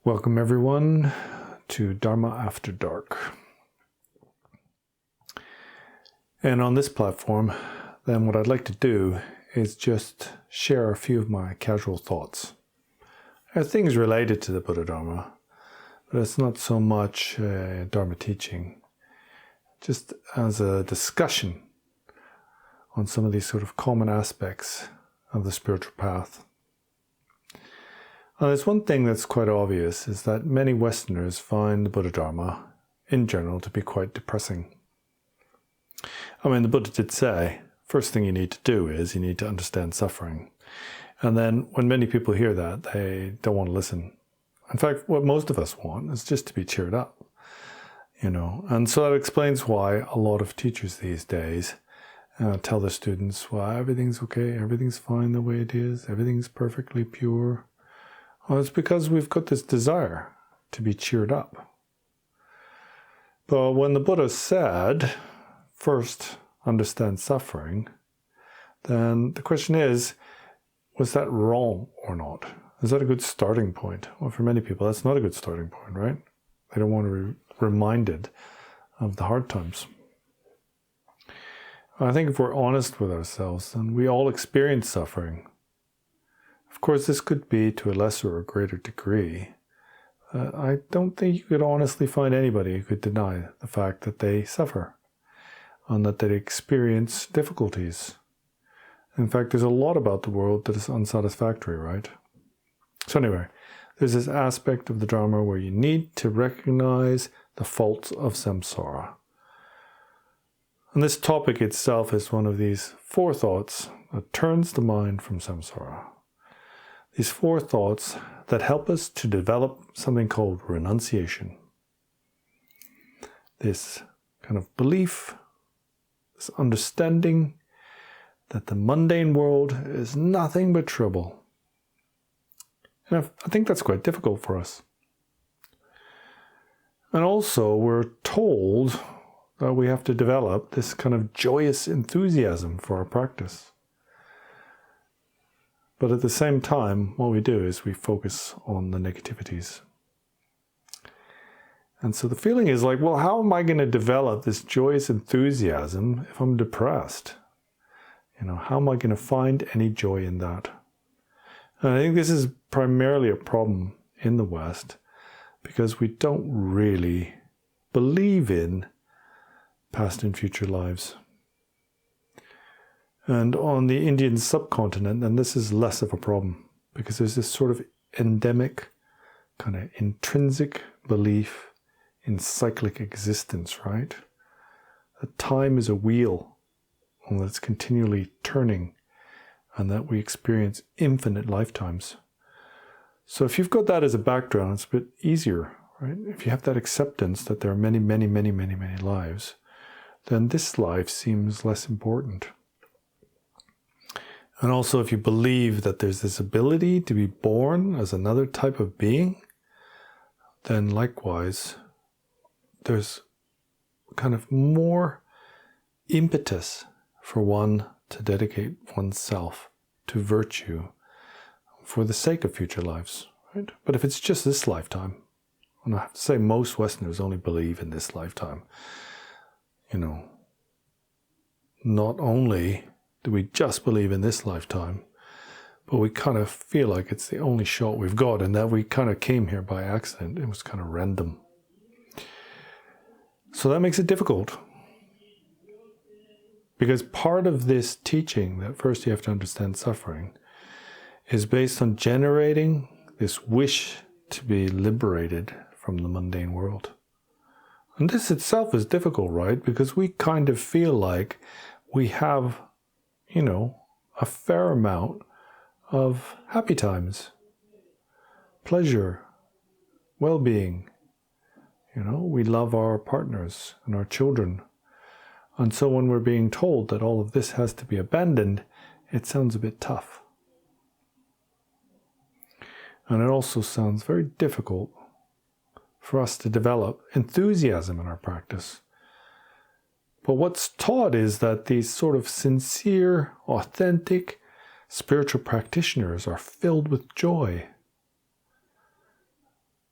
Welcome everyone to Dharma After Dark. And on this platform, then what I'd like to do is just share a few of my casual thoughts. Things related to the Buddha Dharma, but it's not so much Dharma teaching, just as a discussion on some of these sort of common aspects of the spiritual path. There's one thing that's quite obvious, is that many Westerners find the Buddha Dharma, in general, to be quite depressing. I mean, the Buddha did say, first thing you need to do is you need to understand suffering. And then when many people hear that, they don't want to listen. In fact, what most of us want is just to be cheered up, And so that explains why a lot of teachers these days tell their students, well, everything's okay, everything's fine the way it is, everything's perfectly pure. Well, it's because we've got this desire to be cheered up. But when the Buddha said, first understand suffering, then the question is, was that wrong or not? Is that a good starting point? Well, for many people, that's not a good starting point, right? They don't want to be reminded of the hard times. I think if we're honest with ourselves, then we all experience suffering. Of course, this could be to a lesser or greater degree. I don't think you could honestly find anybody who could deny the fact that they suffer and that they experience difficulties. In fact, there's a lot about the world that is unsatisfactory, right? So anyway, there's this aspect of the Dharma where you need to recognize the faults of samsara. And this topic itself is one of these four thoughts that turns the mind from samsara. These four thoughts that help us to develop something called renunciation. This kind of belief, this understanding that the mundane world is nothing but trouble. And I think that's quite difficult for us. And also we're told that we have to develop this kind of joyous enthusiasm for our practice. But at the same time, what we do is we focus on the negativities. And so the feeling is like, well, how am I going to develop this joyous enthusiasm if I'm depressed? How am I going to find any joy in that? And I think this is primarily a problem in the West because we don't really believe in past and future lives. And on the Indian subcontinent, then this is less of a problem because there's this sort of endemic, kind of intrinsic belief in cyclic existence, right? That time is a wheel and that's continually turning and that we experience infinite lifetimes. So if you've got that as a background, it's a bit easier, right? If you have that acceptance that there are many, many, many, many, many lives, then this life seems less important. And also if you believe that there's this ability to be born as another type of being, then likewise, there's kind of more impetus for one to dedicate oneself to virtue for the sake of future lives, right? But if it's just this lifetime, and I have to say most Westerners only believe in this lifetime, not only do we just believe in this lifetime, but we kind of feel like it's the only shot we've got and that we kind of came here by accident. It was kind of random. So that makes it difficult. Because part of this teaching, that first you have to understand suffering, is based on generating this wish to be liberated from the mundane world. And this itself is difficult, right? Because we kind of feel like we have, a fair amount of happy times, pleasure, well-being. We love our partners and our children. And so when we're being told that all of this has to be abandoned, it sounds a bit tough. And it also sounds very difficult for us to develop enthusiasm in our practice. But what's taught is that these sort of sincere, authentic, spiritual practitioners are filled with joy.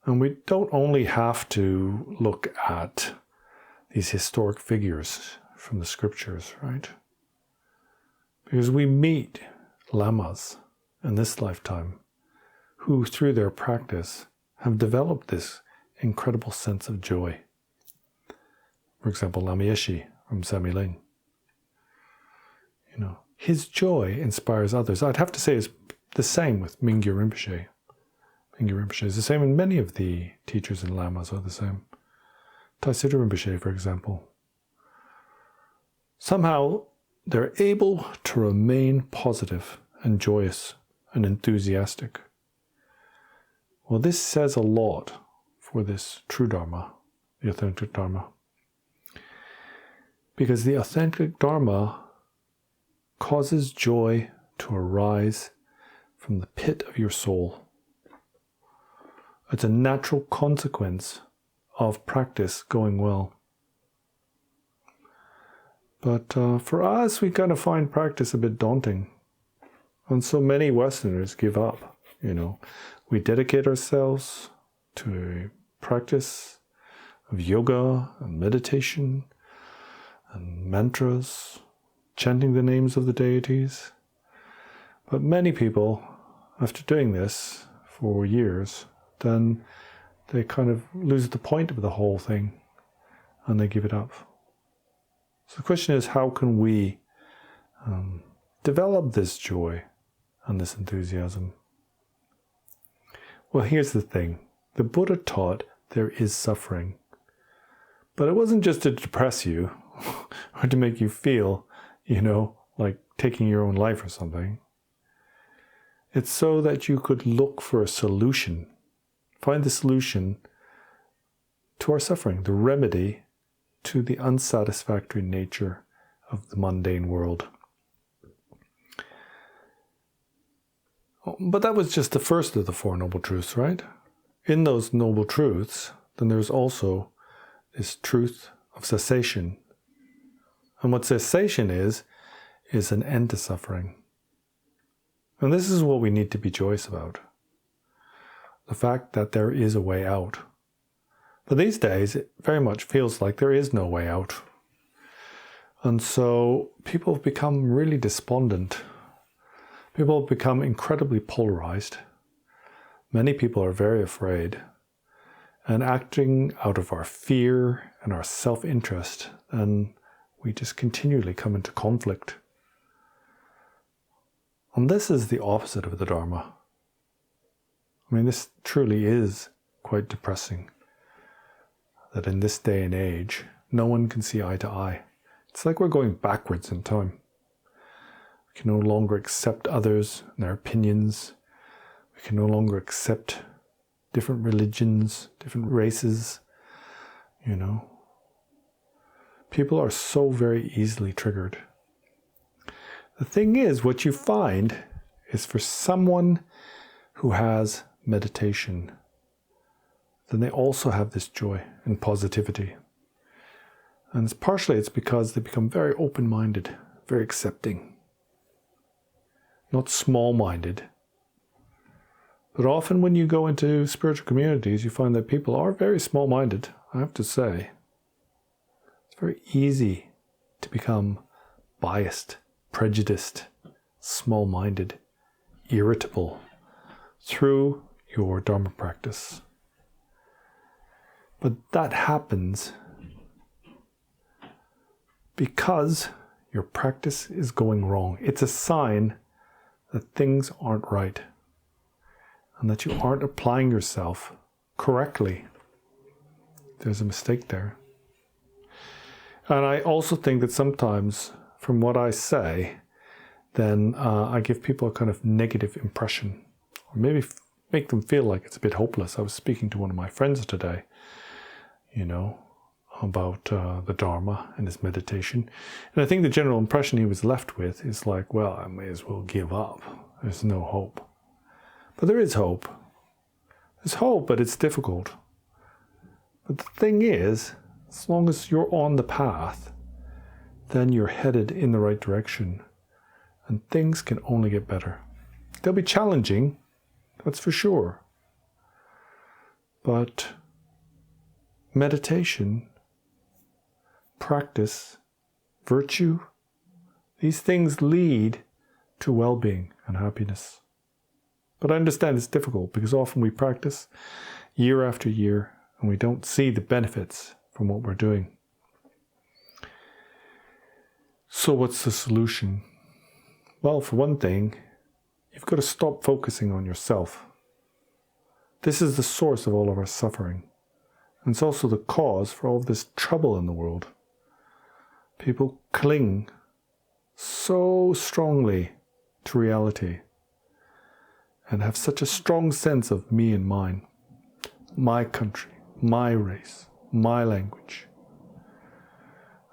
And we don't only have to look at these historic figures from the scriptures, right? Because we meet lamas in this lifetime who, through their practice, have developed this incredible sense of joy. For example, Lama Yeshe from Samiling. His joy inspires others. I'd have to say it's the same with Mingyur Rinpoche. Mingyur Rinpoche is the same, and many of the teachers and lamas are the same. Taisira Rinpoche, for example. Somehow, they're able to remain positive and joyous and enthusiastic. Well, this says a lot for this true Dharma, the authentic Dharma. Because the authentic Dharma causes joy to arise from the pit of your soul. It's a natural consequence of practice going well. But for us, we kind of find practice a bit daunting. And so many Westerners give up. We dedicate ourselves to a practice of yoga and meditation and mantras, chanting the names of the deities. But many people, after doing this for years, then they kind of lose the point of the whole thing and they give it up. So the question is, how can we develop this joy and this enthusiasm? Well, here's the thing. The Buddha taught there is suffering. But it wasn't just to depress you or to make you feel, like taking your own life or something. It's so that you could look for a solution, find the solution to our suffering, the remedy to the unsatisfactory nature of the mundane world. But that was just the first of the Four Noble Truths, right? In those Noble Truths, then there's also this truth of cessation. And what cessation is an end to suffering. And this is what we need to be joyous about. The fact that there is a way out. But these days, it very much feels like there is no way out. And so people have become really despondent. People have become incredibly polarized. Many people are very afraid. And acting out of our fear and our self-interest, then we just continually come into conflict. And this is the opposite of the Dharma. I mean, this truly is quite depressing. That in this day and age, no one can see eye to eye. It's like we're going backwards in time. We can no longer accept others and their opinions. We can no longer accept different religions, different races, People are so very easily triggered. The thing is, what you find is for someone who has meditation, then they also have this joy and positivity. And it's because they become very open-minded, very accepting. Not small-minded. But often when you go into spiritual communities, you find that people are very small-minded, I have to say. It's very easy to become biased, prejudiced, small-minded, irritable through your Dharma practice. But that happens because your practice is going wrong. It's a sign that things aren't right and that you aren't applying yourself correctly. There's a mistake there. And I also think that sometimes, from what I say, then I give people a kind of negative impression, or maybe make them feel like it's a bit hopeless. I was speaking to one of my friends today, about the Dharma and his meditation. And I think the general impression he was left with is like, well, I may as well give up. There's no hope. But there is hope. There's hope, but it's difficult. But the thing is, as long as you're on the path, then you're headed in the right direction. And things can only get better. They'll be challenging, that's for sure. But meditation, practice, virtue, these things lead to well-being and happiness. But I understand it's difficult because often we practice year after year and we don't see the benefits from what we're doing. So what's the solution? Well, for one thing, you've got to stop focusing on yourself. This is the source of all of our suffering. And it's also the cause for all of this trouble in the world. People cling so strongly to reality and have such a strong sense of me and mine, my country, my race, my language.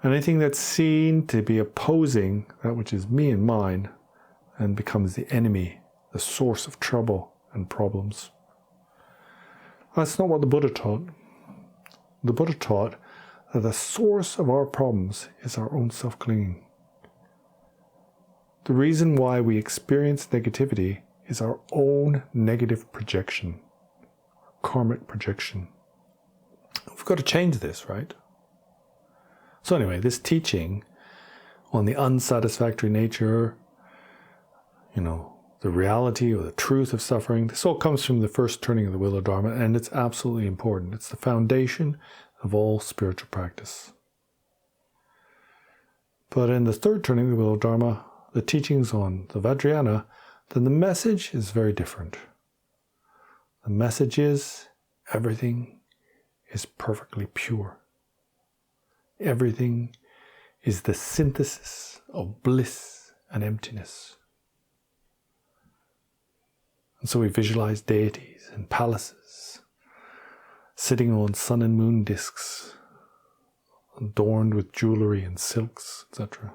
Anything that's seen to be opposing that which is me and mine and becomes the enemy, the source of trouble and problems. That's not what the Buddha taught. The Buddha taught that the source of our problems is our own self-clinging. The reason why we experience negativity is our own negative projection, karmic projection. We've got to change this, right? So anyway, this teaching on the unsatisfactory nature, the reality or the truth of suffering, this all comes from the first turning of the wheel of Dharma, and it's absolutely important. It's the foundation of all spiritual practice. But in the third turning of the wheel of Dharma, the teachings on the Vajrayana, then the message is very different. The message is everything is perfectly pure. Everything is the synthesis of bliss and emptiness. And so we visualize deities and palaces sitting on sun and moon discs, adorned with jewelry and silks, etc.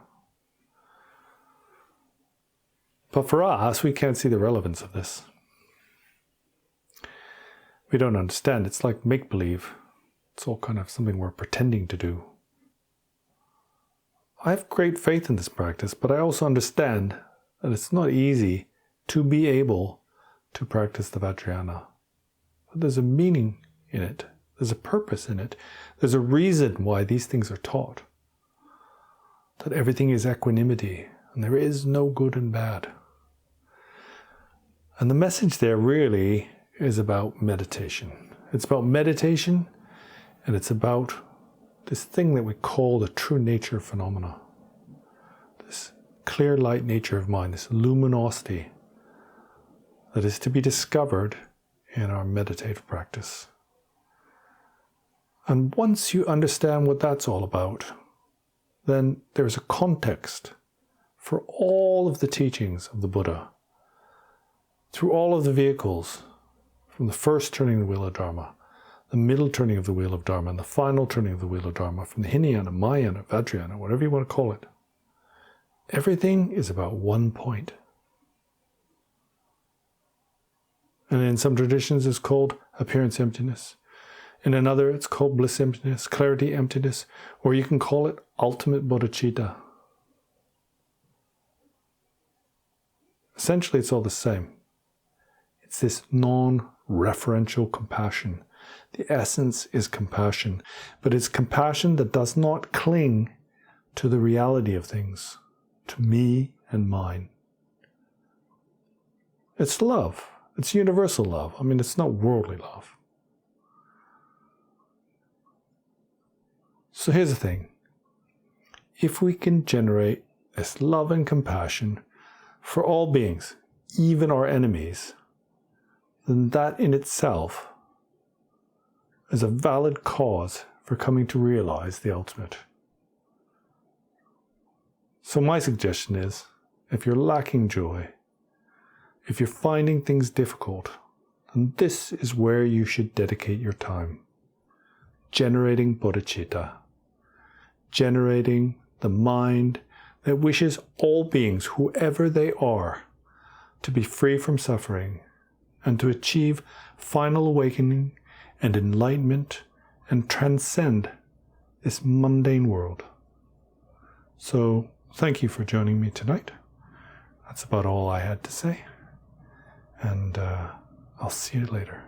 But for us, we can't see the relevance of this. We don't understand. It's like make-believe. It's all kind of something we're pretending to do. I have great faith in this practice, but I also understand that it's not easy to be able to practice the Vajrayana. But there's a meaning in it. There's a purpose in it. There's a reason why these things are taught. That everything is equanimity, and there is no good and bad. And the message there really is about meditation. It's about meditation, and it's about this thing that we call the true nature phenomena. This clear light nature of mind, this luminosity that is to be discovered in our meditative practice. And once you understand what that's all about, then there's a context for all of the teachings of the Buddha, through all of the vehicles, from the first turning of the wheel of Dharma, the middle turning of the wheel of Dharma, and the final turning of the wheel of Dharma, from the Hinayana, Mahayana, Vajrayana, whatever you want to call it. Everything is about one point. And in some traditions it's called appearance emptiness. In another it's called bliss emptiness, clarity emptiness, or you can call it ultimate bodhicitta. Essentially it's all the same. It's this non-referential compassion. The essence is compassion, but it's compassion that does not cling to the reality of things, to me and mine. It's love. It's universal love. I mean, it's not worldly love. So here's the thing. If we can generate this love and compassion for all beings, even our enemies, then that in itself is a valid cause for coming to realize the ultimate. So my suggestion is, if you're lacking joy, if you're finding things difficult, then this is where you should dedicate your time. Generating bodhicitta. Generating the mind that wishes all beings, whoever they are, to be free from suffering and to achieve final awakening and enlightenment and transcend this mundane world. So, thank you for joining me tonight. That's about all I had to say. And I'll see you later.